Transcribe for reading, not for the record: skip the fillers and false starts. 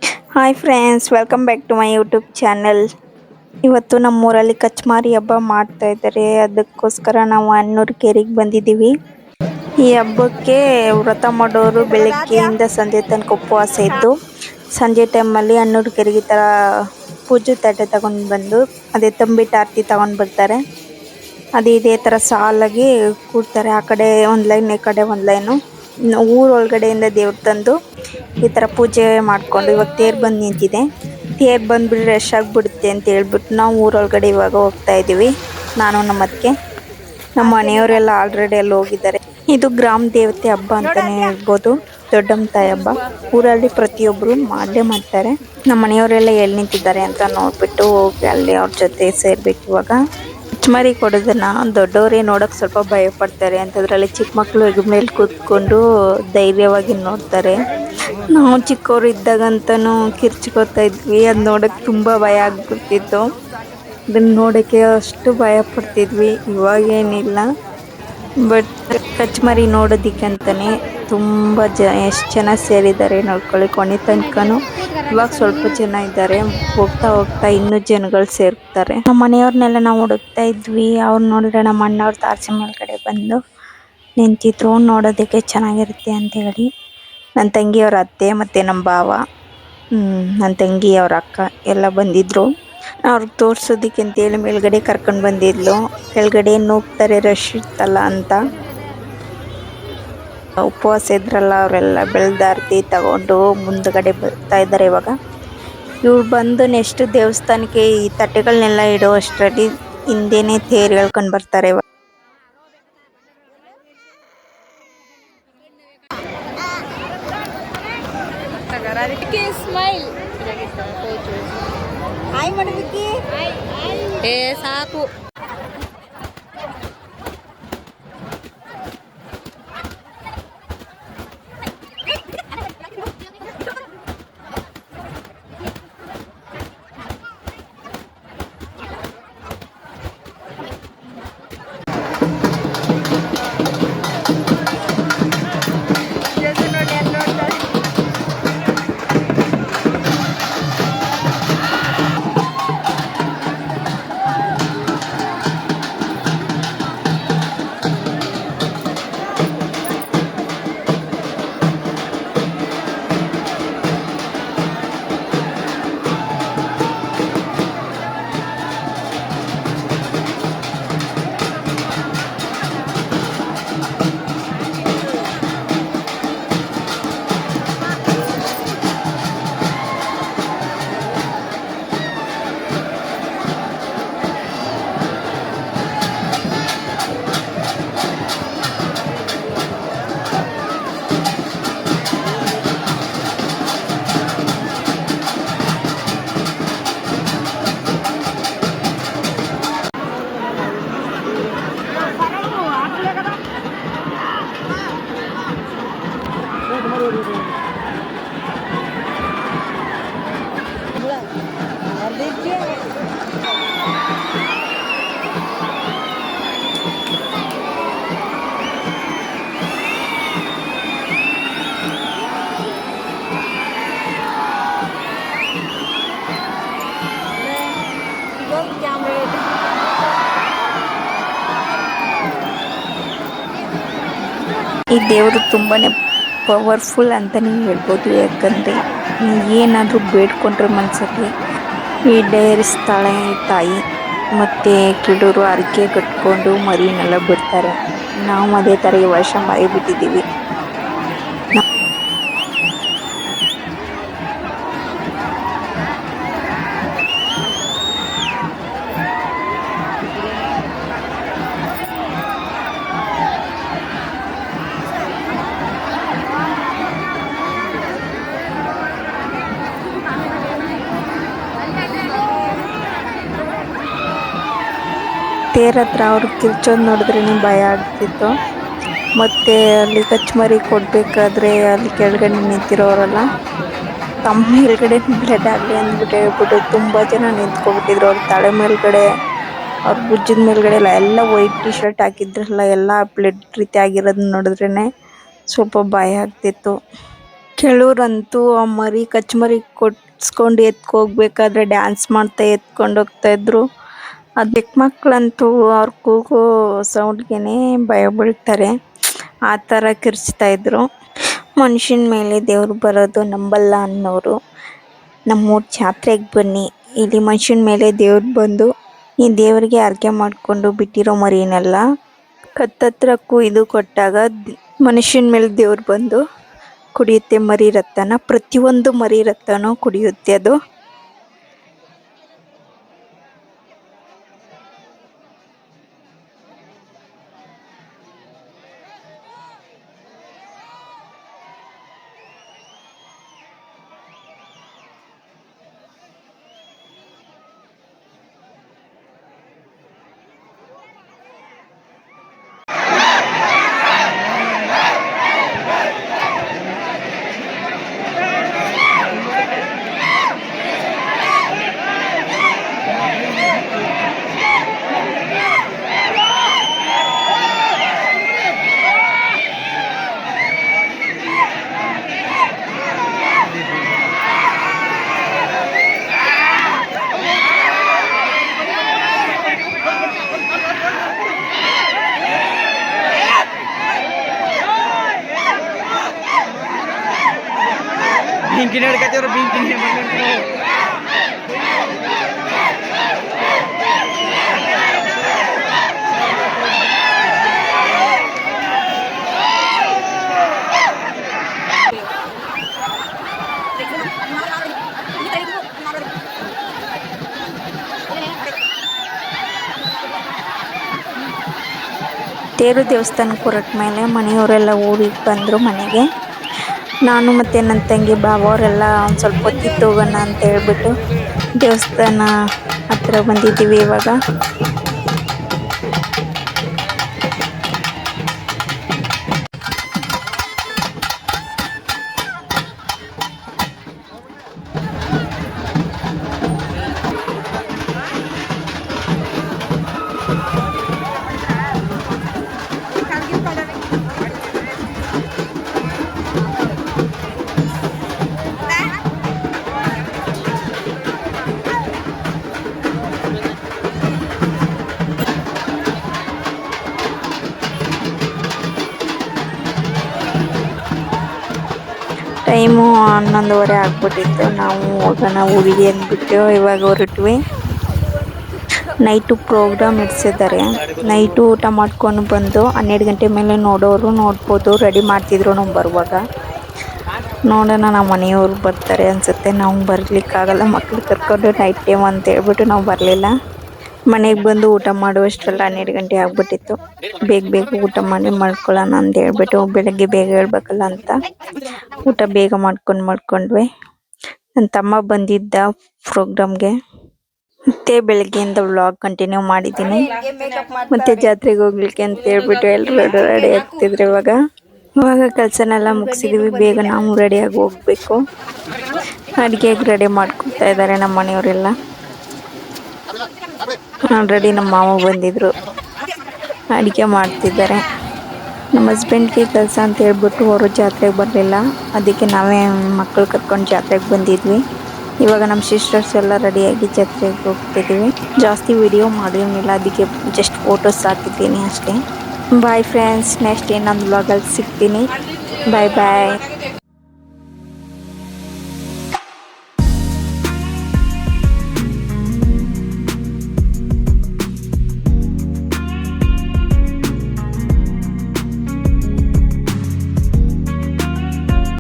Hi friends, welcome back to my YouTube channel. ಇವತ್ತು ನಮ್ಮೂರಲ್ಲಿ ಕಚ್ಮಾರಿ ಹಬ್ಬ ಮಾಡ್ತಾ ಇದ್ದಾರೆ. ಅದಕ್ಕೋಸ್ಕರ ನಾವು ಅಣ್ಣೂರ್ ಕೆರೆಗೆ ಬಂದಿದ್ದೀವಿ. ಈ ಹಬ್ಬಕ್ಕೆ ವ್ರತ ಮಾಡೋರು ಬೆಳಗ್ಗೆಯಿಂದ ಸಂಜೆ ತನಕ ಉಪವಾಸ ಇದ್ದು ಸಂಜೆ ಟೈಮಲ್ಲಿ ಅಣ್ಣೂರ್ ಕೆರೆಗೆ ಈ ತರ ಪೂಜೆ ತಟ್ಟೆ ತಗೊಂಡ್ ಬಂದು ಅದೇ ತಂಬಿಟ್ಟು ಆರತಿ ತಗೊಂಡ್ ಬರ್ತಾರೆ. ಇದೇ ತರ ಸಾಲಾಗಿ ಕೂಡ್ತಾರೆ. ಆ ಕಡೆ ಒಂದ್ ಲೈನ್, ಈ ಕಡೆ ಒಂದ್ ಲೈನು. ಊರ್ ಒಳಗಡೆಯಿಂದ ದೇವ್ರ ತಂದು ಈ ತರ ಪೂಜೆ ಮಾಡ್ಕೊಂಡು ಇವಾಗ ತೇರ್ ಬಂದ್ ನಿಂತಿದೆ. ತೇರ್ ಬಂದ್ಬಿಟ್ರೆ ರಶ್ ಆಗ್ಬಿಡುತ್ತೆ ಅಂತ ಹೇಳ್ಬಿಟ್ಟು ನಾವು ಊರೊಳಗಡೆ ಇವಾಗ ಹೋಗ್ತಾ ಇದೀವಿ. ನಾನು ನಮ್ಮ ಅತ್ತಿಗೆ, ನಮ್ಮ ಮನೆಯವರೆಲ್ಲ ಆಲ್ರೆಡಿ ಅಲ್ಲಿ ಹೋಗಿದ್ದಾರೆ. ಇದು ಗ್ರಾಮ ದೇವತೆ ಹಬ್ಬ ಅಂತಾನೆ ಹೇಳ್ಬೋದು. ದೊಡ್ಡಮ್ಮ ತಾಯಿ ಹಬ್ಬ ಊರಲ್ಲಿ ಪ್ರತಿಯೊಬ್ರು ಮಾಡೇ ಮಾಡ್ತಾರೆ. ನಮ್ಮ ಮನೆಯವರೆಲ್ಲ ಎಲ್ಲಿ ನಿಂತಿದ್ದಾರೆ ಅಂತ ನೋಡ್ಬಿಟ್ಟು ಹೋಗಿ ಅಲ್ಲಿ ಅವ್ರ ಜೊತೆ ಸೇರ್ಬೇಕು. ಇವಾಗ ಕಚ್ಮಾರಿ ಕೊಡೋದನ್ನ ದೊಡ್ಡವರೇ ನೋಡಕ್ ಸ್ವಲ್ಪ ಭಯ ಪಡ್ತಾರೆ ಅಂತದ್ರಲ್ಲಿ ಚಿಕ್ಕ ಮಕ್ಳು ಹೆಗಲ ಮೇಲೆ ಕೂತ್ಕೊಂಡು ಧೈರ್ಯವಾಗಿ ನೋಡ್ತಾರೆ. ನಾವು ಚಿಕ್ಕವರು ಇದ್ದಾಗಂತನೂ ಕಿರ್ಚ್ಕೋತಾ ಇದ್ವಿ. ಅದ್ ನೋಡಕ್ ತುಂಬಾ ಭಯ ಆಗ್ಬಿಡ್ತಿತ್ತು. ಅದನ್ನ ನೋಡಕ್ಕೆ ಅಷ್ಟು ಭಯ ಪಡ್ತಿದ್ವಿ. ಇವಾಗೇನಿಲ್ಲ, ಬಟ್ ಕಚ್ಮಾರಿ ನೋಡೋದಿಕ್ಕಂತಾನೆ ತುಂಬಾ ಎಷ್ಟು ಜನ ಸೇರಿದ್ದಾರೆ ನೋಡ್ಕೊಳ್ಳಿ ಕೊನೆ ತನಕನು. ಇವಾಗ ಸ್ವಲ್ಪ ಜನ ಇದ್ದಾರೆ, ಹೋಗ್ತಾ ಹೋಗ್ತಾ ಇನ್ನೂ ಜನಗಳು ಸೇರ್ತಾರೆ. ನಮ್ಮ ಮನೆಯವ್ರನ್ನೆಲ್ಲ ನಾವು ಹುಡುಕ್ತಾ ಇದ್ವಿ. ಅವ್ರು ನೋಡಿದ್ರೆ ನಮ್ಮ ಅಣ್ಣವ್ರ ತಾರಸಿ ಮೇಲ್ಗಡೆ ಬಂದು ನಿಂತಿದ್ರು. ನೋಡೋದಕ್ಕೆ ಚೆನ್ನಾಗಿರುತ್ತೆ ಅಂತ ಹೇಳಿ ನನ್ನ ತಂಗಿ ಅವ್ರ ಅತ್ತೆ ಮತ್ತೆ ನಮ್ಮ ಭಾವ, ನನ್ನ ತಂಗಿ ಅವ್ರ ಅಕ್ಕ ಎಲ್ಲ ಬಂದಿದ್ರು. ಅವ್ರಿಗೆ ತೋರ್ಸೋದಿಕ್ಕೆ ಅಂತೇಳಿ ಮೇಲ್ಗಡೆ ಕರ್ಕೊಂಡು ಬಂದಿದ್ಲು. ಕೆಳಗಡೆ ಹೋಗ್ತಾರೆ ರಶ್ ಇರ್ತಲ್ಲ ಅಂತ. ಉಪವಾಸ ಇದ್ರಲ್ಲ ಅವರೆಲ್ಲ ಬೆಳ್ದಾರ್ತಿ ತಗೊಂಡು ಮುಂದ್ಗಡೆ ಬರ್ತಾ ಇದ್ದಾರೆ. ಇವಾಗ ಇವ್ರು ಬಂದು ನೆಕ್ಸ್ಟ್ ದೇವಸ್ಥಾನಕ್ಕೆ ಈ ತಟ್ಟೆಗಳನ್ನೆಲ್ಲ ಇಡೋ ಅಷ್ಟರಲ್ಲಿ ಹಿಂದೆನೆ ತೇರು ಹೇಳ್ಕೊಂಡು ಬರ್ತಾರೆ. ಸಾಕು ಈ ದೇವರು ತುಂಬಾನೇ ಪವರ್ಫುಲ್ ಅಂತಾನೆ ಹೇಳ್ಬೋದು. ಯಾಕಂದ್ರೆ ಏನಾದರೂ ಬೇಡ್ಕೊಂಡ್ರೆ ಮನಸ್ಸಲ್ಲಿ ಈಡೇರಿಸ್ತಾಳೆ ಈ ತಾಯಿ. ಮತ್ತೆ ಕೆಲವರು ಹರಕೆ ಕಟ್ಕೊಂಡು ಮರಿನೆಲ್ಲ ಬಿಡ್ತಾರೆ. ನಾವು ಅದೇ ಥರ ಈ ವರ್ಷ ಮರಿ ಬಿಟ್ಟಿದ್ದೀವಿ. ತೇರ್ ಹತ್ರ ಅವ್ರು ಕಿರ್ಚೋದು ನೋಡಿದ್ರೇ ಭಯ ಆಗ್ತಿತ್ತು. ಮತ್ತು ಅಲ್ಲಿ ಕಚ್ಮರಿ ಕೊಡಬೇಕಾದ್ರೆ ಅಲ್ಲಿ ಕೆಳಗಡೆ ನಿಂತಿರೋರೆಲ್ಲ ತಮ್ಮ ಮೇಲ್ಗಡೆ ಬ್ಲಡ್ ಆಗಲಿ ಅಂದ್ಬಿಟ್ಟು ಹೇಳ್ಬಿಟ್ಟು ತುಂಬ ಜನ ನಿಂತ್ಕೊಬಿಟ್ಟಿದ್ರು. ಅವ್ರ ತಲೆ ಮೇಲ್ಗಡೆ, ಅವ್ರ ಭುಜದ ಮೇಲ್ಗಡೆ ಎಲ್ಲ ವೈಟ್ ಟಿ ಶರ್ಟ್ ಹಾಕಿದ್ರಲ್ಲ, ಎಲ್ಲ ಬ್ಲಡ್ ರೀತಿ ಆಗಿರೋದನ್ನ ನೋಡಿದ್ರೇ ಸ್ವಲ್ಪ ಭಯ ಆಗ್ತಿತ್ತು. ಕೆಲವ್ರಂತೂ ಆ ಮರಿ ಕಚ್ಮರಿ ಕೊಡ್ಸ್ಕೊಂಡು ಎತ್ಕೋಗ್ಬೇಕಾದ್ರೆ ಡ್ಯಾನ್ಸ್ ಮಾಡ್ತಾ ಎತ್ಕೊಂಡು ಹೋಗ್ತಾ ಇದ್ರು. ಚಿಕ್ಕ ಮಕ್ಕಳಂತೂ ಅವ್ರ ಕೂಗೋ ಸೌಂಡ್ಗೆನೆ ಭಯ ಬೀಳ್ತಾರೆ, ಆ ಥರ ಕಿರ್ಚ್ತಾ ಇದ್ರು. ಮನುಷ್ಯನ ಮೇಲೆ ದೇವ್ರು ಬರೋದು ನಂಬಲ್ಲ ಅನ್ನೋರು ನಮ್ಮೂರ್ ಜಾತ್ರೆಗೆ ಬನ್ನಿ, ಇಲ್ಲಿ ಮನುಷ್ಯನ ಮೇಲೆ ದೇವ್ರು ಬಂದು ಈ ದೇವರಿಗೆ ಅರ್ಕೆ ಮಾಡ್ಕೊಂಡು ಬಿಟ್ಟಿರೋ ಮರಿನೆಲ್ಲ ಕತ್ತತ್ರ ಇದು ಕೊಟ್ಟಾಗ ಮನುಷ್ಯನ ಮೇಲೆ ದೇವ್ರು ಬಂದು ಕುಡಿಯುತ್ತೆ ಮರಿ ರಕ್ತನ. ಪ್ರತಿಯೊಂದು ಮರಿ ರಕ್ತನೂ ಕುಡಿಯುತ್ತೆ ಅದು. Bingkin udah kacau, bingkin yang mana? ತೇರು ದೇವಸ್ಥಾನಕ್ಕೆ ಹೊರಟ ಮೇಲೆ ಮನೆಯವರೆಲ್ಲ ಊರಿಗೆ ಬಂದರು ಮನೆಗೆ. ನಾನು ಮತ್ತು ನನ್ನ ತಂಗಿ ಬಾವ ಅವರೆಲ್ಲ ಒಂದು ಸ್ವಲ್ಪ ಹೊತ್ತಿತ್ತು ಹೋಗೋಣ ಅಂತ ಹೇಳ್ಬಿಟ್ಟು ದೇವಸ್ಥಾನ ಹತ್ರ ಬಂದಿದ್ದೀವಿ ಇವಾಗ. ಟೈಮು 11:30 ಆಗ್ಬಿಟ್ಟಿತ್ತು. ನಾವು ಹೋಗೋಣ ಊರಿಗೆ ಅಂದ್ಬಿಟ್ಟು ಇವಾಗ ಹೊರಟ್ವಿ. Night program ಇಡ್ಸಿದ್ದಾರೆ. ನೈಟು ಊಟ ಮಾಡ್ಕೊಂಡು ಬಂದು 12 ಗಂಟೆ ಮೇಲೆ ನೋಡೋರು ನೋಡ್ಬೋದು. ರೆಡಿ ಮಾಡ್ತಿದ್ರು ನಾವು ಬರುವಾಗ. ನೋಡೋಣ, ನಮ್ಮ ಮನೆಯವ್ರು ಬರ್ತಾರೆ ಅನಿಸುತ್ತೆ. ನಾವು ಬರಲಿಕ್ಕಾಗಲ್ಲ, ಮಕ್ಳು ಕರ್ಕೊಂಡು ನೈಟ್ ಟೈಮ್ ಅಂತ ಹೇಳ್ಬಿಟ್ಟು ನಾವು ಬರಲಿಲ್ಲ. ಮನೆಗೆ ಬಂದು ಊಟ ಮಾಡುವಷ್ಟರಲ್ಲಿ 12 ಗಂಟೆ ಆಗ್ಬಿಟ್ಟಿತ್ತು. ಬೇಗ ಊಟ ಮಾಡಿ ಮಾಡ್ಕೊಳ್ಳೋಣ ಅಂತ ಹೇಳ್ಬಿಟ್ಟು ಬೆಳಗ್ಗೆ ಬೇಗ ಹೇಳ್ಬೇಕಲ್ಲ ಅಂತ ಊಟ ಬೇಗ ಮಾಡ್ಕೊಂಡ್ವಿ. ನನ್ನ ತಮ್ಮ ಬಂದಿದ್ದ ಪ್ರೋಗ್ರಾಮ್ಗೆ. ಮತ್ತೆ ಬೆಳಗ್ಗೆಯಿಂದ ವ್ಲಾಗ್ ಕಂಟಿನ್ಯೂ ಮಾಡಿದ್ದೀನಿ. ಮತ್ತೆ ಜಾತ್ರೆಗೆ ಹೋಗ್ಲಿಕ್ಕೆ ಅಂತ ಹೇಳ್ಬಿಟ್ಟು ಎಲ್ಲರೂ ರೆಡಿ ಆಗ್ತಿದ್ರು. ಇವಾಗ ಕೆಲಸನೆಲ್ಲ ಮುಗಿಸಿದೀವಿ. ಬೇಗ ನಾವು ರೆಡಿಯಾಗಿ ಹೋಗ್ಬೇಕು. ಅಡುಗೆಗೆ ರೆಡಿ ಮಾಡ್ಕೊತಾ ಇದ್ದಾರೆ ನಮ್ಮ ಮನೆಯವರೆಲ್ಲ. ಆಲ್ರೆಡಿ ನಮ್ಮ ಮಾವ ಬಂದಿದ್ರು, ಅಡುಗೆ ಮಾಡ್ತಿದ್ದಾರೆ. ನಮ್ಮ ಹಸ್ಬೆಂಡ್ಗೆ ಕೆಲಸ ಅಂತ ಹೇಳ್ಬಿಟ್ಟು ಅವರು ಜಾತ್ರೆಗೆ ಬರಲಿಲ್ಲ. ಅದಕ್ಕೆ ನಾವೇ ಮಕ್ಕಳು ಕರ್ಕೊಂಡು ಜಾತ್ರೆಗೆ ಬಂದಿದ್ವಿ. ಇವಾಗ ನಮ್ಮ ಸಿಸ್ಟರ್ಸ್ ಎಲ್ಲ ರೆಡಿಯಾಗಿ ಜಾತ್ರೆಗೆ ಹೋಗ್ತಿದ್ದೀವಿ. ಜಾಸ್ತಿ ವಿಡಿಯೋ ಮಾಡಿರಲಿಲ್ಲ, ಅದಕ್ಕೆ ಜಸ್ಟ್ ಫೋಟೋಸ್ ಹಾಕಿದ್ದೀನಿ ಅಷ್ಟೇ. ಬಾಯ್ ಫ್ರೆಂಡ್ಸ್, ನೆಕ್ಸ್ಟ್ ಇನ್ನೊಂದು ವ್ಲಾಗಲ್ಲಿ ಸಿಗ್ತೀನಿ. ಬಾಯ್.